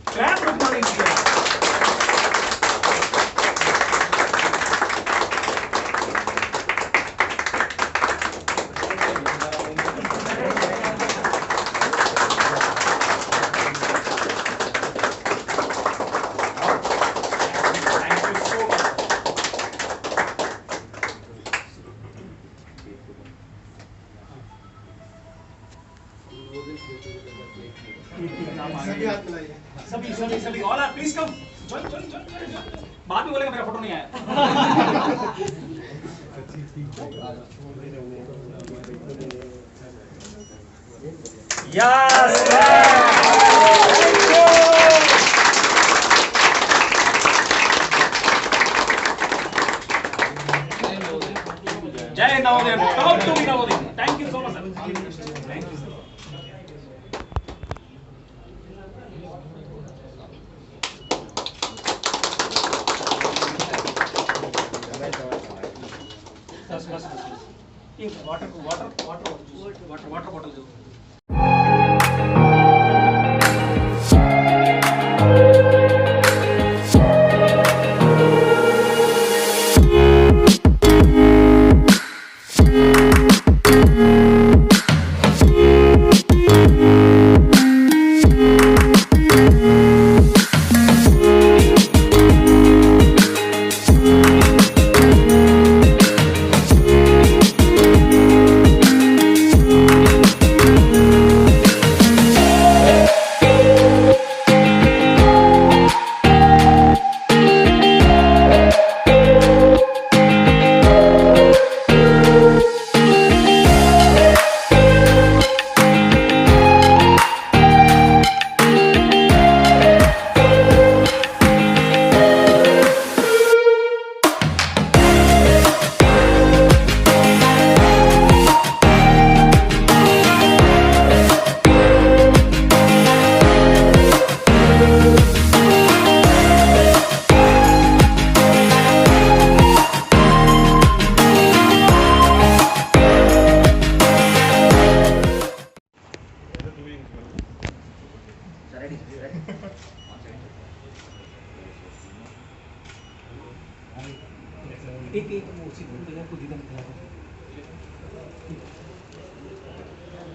Clap for morning. सभी all are please come चल बाद में बोलेगा मेरा फोटो नहीं आया yes Jai Navodaya proud to be Navodaya thank you so much sir thank you water bottle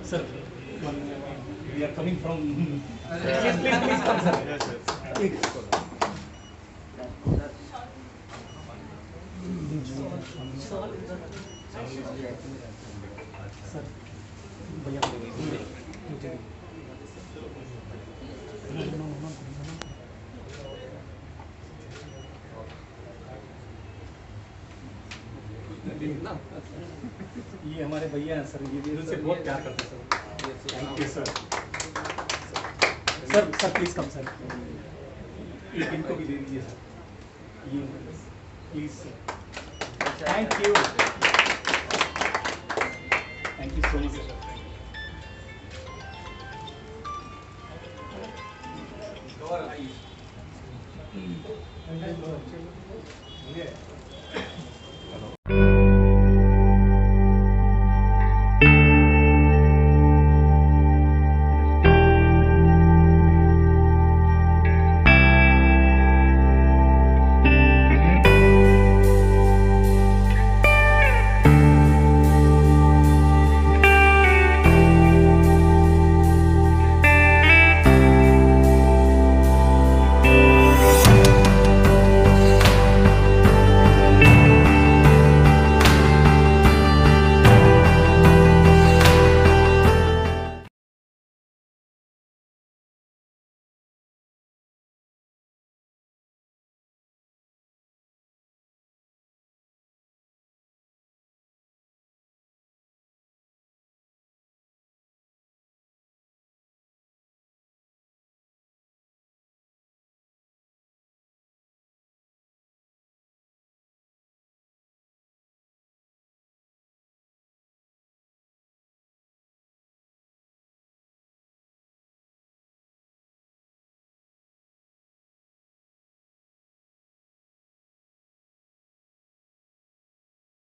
Sir, we are coming from. Please come, sir. Yes, sir. ये हमारे भैया हैं सर, ये इनसे बहुत प्यार करते हैं sir. Thank you sir. Sir please come sir, एक इनको भी दे दीजिए सर, ये please sir. Thank you so much sir.